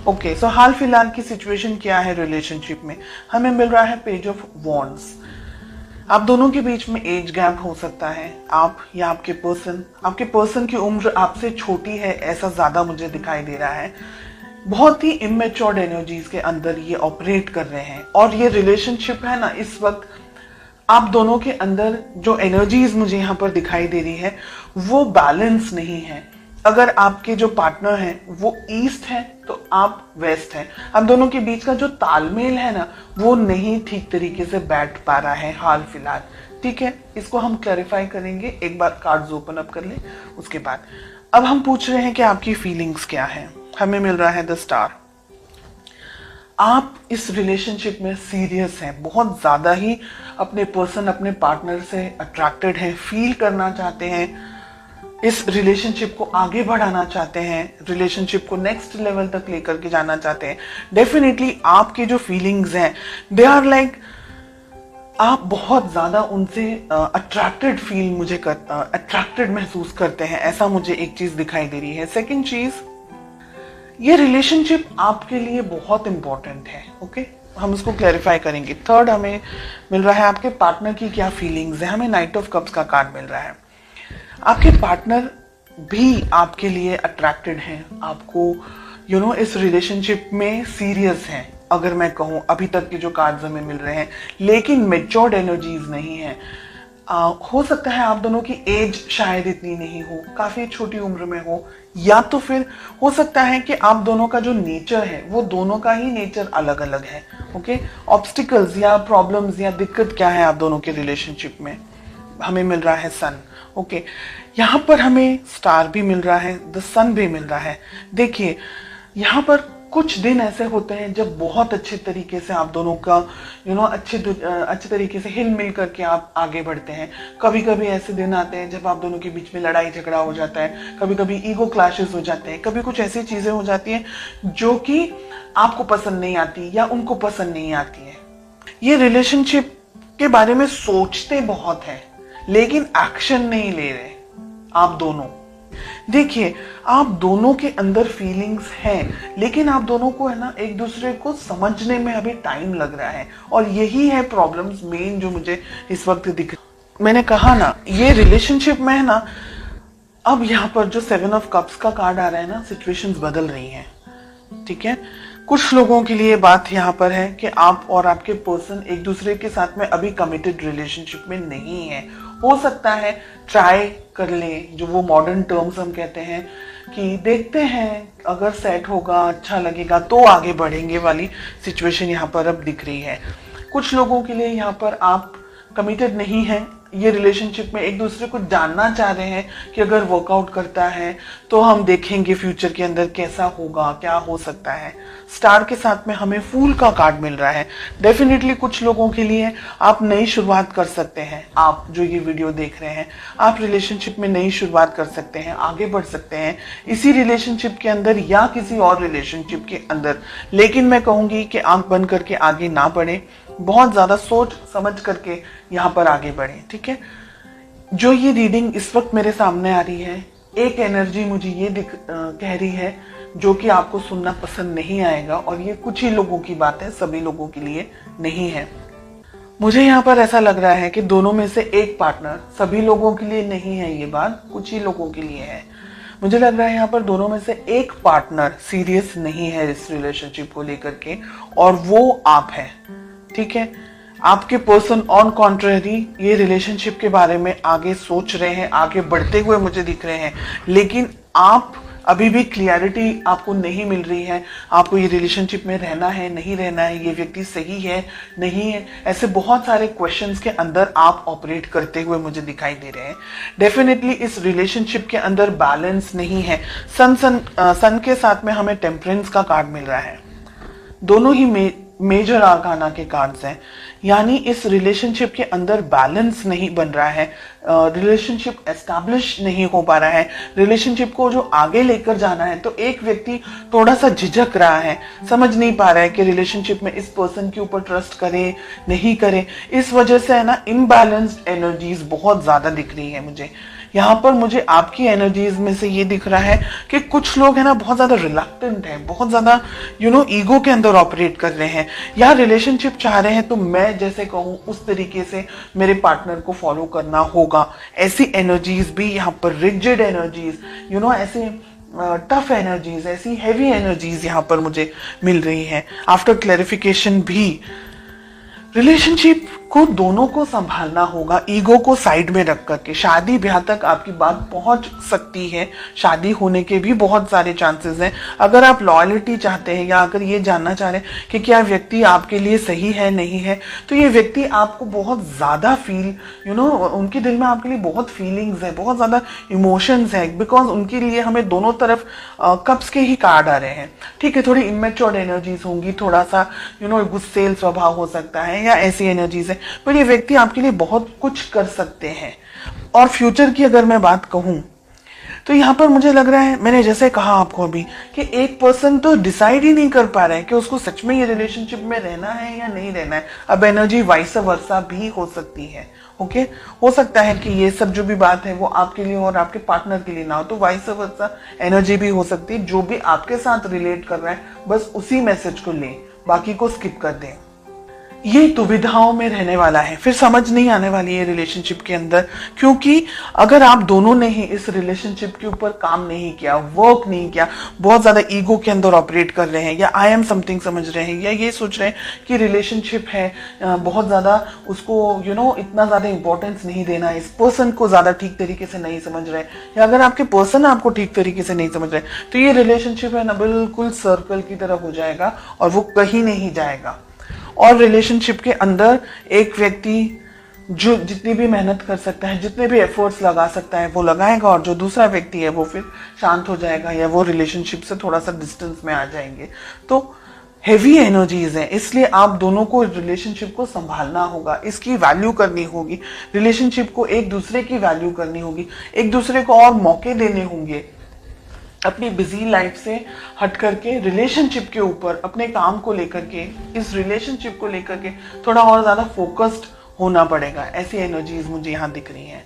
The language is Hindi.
ओके, सो हाल फिलहाल की सिचुएशन क्या है रिलेशनशिप में? हमें मिल रहा है पेज ऑफ वॉन्ड्स। आप दोनों के बीच में एज गैप हो सकता है। आप या आपके पर्सन की उम्र आपसे छोटी है, ऐसा ज्यादा मुझे दिखाई दे रहा है। बहुत ही इमेच्योर्ड एनर्जीज के अंदर ये ऑपरेट कर रहे हैं और ये रिलेशनशिप है ना, इस वक्त आप दोनों के अंदर जो एनर्जीज मुझे यहाँ पर दिखाई दे रही है वो बैलेंस नहीं है। अगर आपके जो पार्टनर हैं वो ईस्ट है तो आप वेस्ट हैं। आप दोनों के बीच का जो तालमेल है ना वो नहीं ठीक तरीके से बैठ पा रहा है हाल फिलहाल। ठीक है, इसको हम क्लैरिफाई करेंगे। एक बार कार्ड्स ओपन अप कर ले, उसके बाद अब हम पूछ रहे हैं कि आपकी फीलिंग्स क्या है। हमें मिल रहा है द स्टार। आप इस रिलेशनशिप में सीरियस हैं, बहुत ज्यादा ही अपने अपने पार्टनर से अट्रैक्टेड हैं, फील करना चाहते हैं, इस रिलेशनशिप को आगे बढ़ाना चाहते हैं, रिलेशनशिप को नेक्स्ट लेवल तक लेकर के जाना चाहते हैं। डेफिनेटली आपकी जो फीलिंग्स हैं दे आर लाइक, आप बहुत ज्यादा उनसे अट्रैक्टेड महसूस करते हैं, ऐसा मुझे एक चीज दिखाई दे रही है। सेकंड चीज, ये रिलेशनशिप आपके लिए बहुत इंपॉर्टेंट है। ओके, हम इसको क्लैरिफाई करेंगे। थर्ड, हमें मिल रहा है आपके पार्टनर की क्या फीलिंग्स है। हमें नाइट ऑफ कप्स का कार्ड मिल रहा है। आपके पार्टनर भी आपके लिए अट्रैक्टेड हैं, आपको इस रिलेशनशिप में सीरियस हैं। अगर मैं कहूं अभी तक के जो कार्ड्स हमें मिल रहे हैं, लेकिन मेच्योर्ड एनर्जीज नहीं है। हो सकता है आप दोनों की एज शायद इतनी नहीं हो, काफी छोटी उम्र में हो, या तो फिर हो सकता है कि आप दोनों का जो नेचर है वो दोनों का ही नेचर अलग अलग है। ओके, ऑब्स्टिकल्स या प्रॉब्लम्स या दिक्कत क्या है आप दोनों के रिलेशनशिप में? हमें मिल रहा है सन। ओके, यहाँ पर हमें स्टार भी मिल रहा है, द सन भी मिल रहा है। देखिए, यहाँ पर कुछ दिन ऐसे होते हैं जब बहुत अच्छे तरीके से आप दोनों का अच्छे तरीके से हिल मिल करके आप आगे बढ़ते हैं। कभी कभी ऐसे दिन आते हैं जब आप दोनों के बीच में लड़ाई झगड़ा हो जाता है, कभी कभी ईगो क्लैशेस हो जाते हैं, कभी कुछ ऐसी चीजें हो जाती हैं जो कि आपको पसंद नहीं आती या उनको पसंद नहीं आती है। ये रिलेशनशिप के बारे में सोचते बहुत है लेकिन एक्शन नहीं ले रहे आप दोनों। देखिए, आप दोनों के अंदर फीलिंग्स हैं लेकिन आप दोनों को है ना एक दूसरे को समझने में अभी टाइम लग रहा है और यही है प्रॉब्लम्स मेन जो मुझे इस वक्त दिख। मैंने कहा ना, ये रिलेशनशिप में है ना, अब यहाँ पर जो 7 ऑफ कप्स का कार्ड आ रहा है ना, सिचुएशंस बदल रही हैं। ठीक है, कुछ लोगों के लिए बात यहाँ पर है कि आप और आपके पर्सन एक दूसरे के साथ में अभी कमिटेड रिलेशनशिप में नहीं है। हो सकता है ट्राई कर ले, जो वो मॉडर्न टर्म्स हम कहते हैं कि देखते हैं अगर सेट होगा, अच्छा लगेगा तो आगे बढ़ेंगे वाली सिचुएशन यहाँ पर अब दिख रही है। कुछ लोगों के लिए यहाँ पर आप कमिटेड नहीं है, ये रिलेशनशिप में एक दूसरे को जानना चाह रहे हैं कि अगर वर्कआउट करता है तो हम देखेंगे फ्यूचर के अंदर कैसा होगा, क्या हो सकता है। स्टार के साथ में हमें फूल का कार्ड मिल रहा है। डेफिनेटली कुछ लोगों के लिए आप नई शुरुआत कर सकते हैं। आप जो ये वीडियो देख रहे हैं, आप रिलेशनशिप में नई शुरुआत कर सकते हैं, आगे बढ़ सकते हैं इसी रिलेशनशिप के अंदर या किसी और रिलेशनशिप के अंदर। लेकिन मैं कहूंगी कि आंख बंद करके आगे ना बढ़े, बहुत ज्यादा सोच समझ करके यहाँ पर आगे बढ़े। ठीक है, जो ये रीडिंग इस वक्त मेरे सामने आ रही है, एक एनर्जी मुझे ये कह रही है जो कि आपको सुनना पसंद नहीं आएगा और ये कुछ ही लोगों की बात है, सभी लोगों के लिए नहीं है। मुझे यहाँ पर ऐसा लग रहा है कि दोनों में से एक पार्टनर, सभी लोगों के लिए नहीं है ये बात, कुछ ही लोगों के लिए है। मुझे लग रहा है यहाँ पर दोनों में से एक पार्टनर सीरियस नहीं है इस रिलेशनशिप को लेकर के और वो आप है। ठीक है, आपके पर्सन ऑन कॉन्ट्रेरी ये रिलेशनशिप के बारे में आगे सोच रहे हैं, आगे बढ़ते हुए मुझे दिख रहे हैं, लेकिन आप अभी भी क्लियरिटी आपको नहीं मिल रही है। आपको ये रिलेशनशिप में रहना है, नहीं रहना है, ये व्यक्ति सही है, नहीं है, ऐसे बहुत सारे क्वेश्चंस के अंदर आप ऑपरेट करते हुए मुझे दिखाई दे रहे हैं। डेफिनेटली इस रिलेशनशिप के अंदर बैलेंस नहीं है। सन के साथ में हमें टेम्परेंस का कार्ड मिल रहा है। दोनों ही में मेजर आर्काना के कार्ड्स हैं, यानी इस रिलेशनशिप के अंदर बैलेंस नहीं बन रहा है, रिलेशनशिप एस्टैब्लिश नहीं हो पा रहा है, रिलेशनशिप को जो आगे लेकर जाना है तो एक व्यक्ति थोड़ा सा झिझक रहा है, समझ नहीं पा रहा है कि रिलेशनशिप में इस पर्सन के ऊपर ट्रस्ट करे नहीं करे। इस वजह से है ना इनबैलेंस्ड एनर्जीज बहुत ज्यादा दिख रही है मुझे यहाँ पर। मुझे आपकी एनर्जीज में से ये दिख रहा है कि कुछ लोग है ना बहुत ज्यादा रिलक्टेंट हैं, बहुत ज्यादा ईगो के अंदर ऑपरेट कर रहे हैं, या रिलेशनशिप चाह रहे हैं तो मैं जैसे कहूँ उस तरीके से मेरे पार्टनर को फॉलो करना होगा। ऐसी एनर्जीज भी यहाँ पर, रिजिड एनर्जीज, ऐसे टफ एनर्जीज, ऐसी हैवी एनर्जीज यहाँ पर मुझे मिल रही है। आफ्टर क्लैरिफिकेशन भी रिलेशनशिप को दोनों को संभालना होगा, ईगो को साइड में रख करके। शादी ब्याह तक आपकी बात पहुंच सकती है, शादी होने के भी बहुत सारे चांसेस हैं। अगर आप लॉयल्टी चाहते हैं या अगर ये जानना चाह रहे हैं कि क्या व्यक्ति आपके लिए सही है नहीं है, तो ये व्यक्ति आपको बहुत ज्यादा उनके दिल में आपके लिए बहुत फीलिंग्स है, बहुत ज्यादा इमोशंस है, बिकॉज उनके लिए हमें दोनों तरफ कप्स के ही कार्ड आ रहे हैं। ठीक है, थोड़ी इमेच्योर एनर्जीज होंगी, थोड़ा सा गुस्सेल स्वभाव हो सकता है या ऐसी एनर्जीज है, पर ये व्यक्ति आपके लिए बहुत कुछ कर सकते हैं। और फ्यूचर की अगर मैं बात कहूं तो यहाँ पर मुझे लग रहा है, मैंने जैसे कहा आपको अभी, कि एक पर्सन तो डिसाइड ही नहीं कर पा रहा है कि उसको सच में ये रिलेशनशिप में रहना है या नहीं रहना है। अब एनर्जी वाइस वर्सा भी हो सकती है। ओके, हो सकता है कि ये सब जो भी बात है वो आपके लिए और आपके पार्टनर के लिए ना हो, तो वाइस वर्सा एनर्जी भी हो सकती है। जो भी आपके साथ रिलेट कर रहा है बस उसी मैसेज को लें, बाकी को स्किप कर दें। ये दुविधाओं में रहने वाला है, फिर समझ नहीं आने वाली है रिलेशनशिप के अंदर, क्योंकि अगर आप दोनों ने ही इस रिलेशनशिप के ऊपर काम नहीं किया, वर्क नहीं किया, बहुत ज्यादा ईगो के अंदर ऑपरेट कर रहे हैं, या आई एम समथिंग समझ रहे हैं, या ये सोच रहे हैं कि रिलेशनशिप है बहुत ज्यादा उसको इतना ज्यादा इंपॉर्टेंस नहीं देना, इस पर्सन को ज्यादा ठीक तरीके से नहीं समझ रहे, या अगर आपके पर्सन आपको ठीक तरीके से नहीं समझ रहे, तो ये रिलेशनशिप है ना बिल्कुल सर्कल की तरह हो जाएगा और वो कहीं नहीं जाएगा। और रिलेशनशिप के अंदर एक व्यक्ति जो जितनी भी मेहनत कर सकता है, जितने भी एफर्ट्स लगा सकता है वो लगाएगा, और जो दूसरा व्यक्ति है वो फिर शांत हो जाएगा या वो रिलेशनशिप से थोड़ा सा डिस्टेंस में आ जाएंगे। तो हेवी एनर्जीज है, इसलिए आप दोनों को रिलेशनशिप को संभालना होगा, इसकी वैल्यू करनी होगी, रिलेशनशिप को एक दूसरे की वैल्यू करनी होगी, एक दूसरे को और मौके देने होंगे। अपनी बिजी लाइफ से हट करके रिलेशनशिप के ऊपर, अपने काम को लेकर के, इस रिलेशनशिप को लेकर के थोड़ा और ज्यादा फोकस्ड होना पड़ेगा। ऐसी एनर्जीज मुझे यहाँ दिख रही हैं।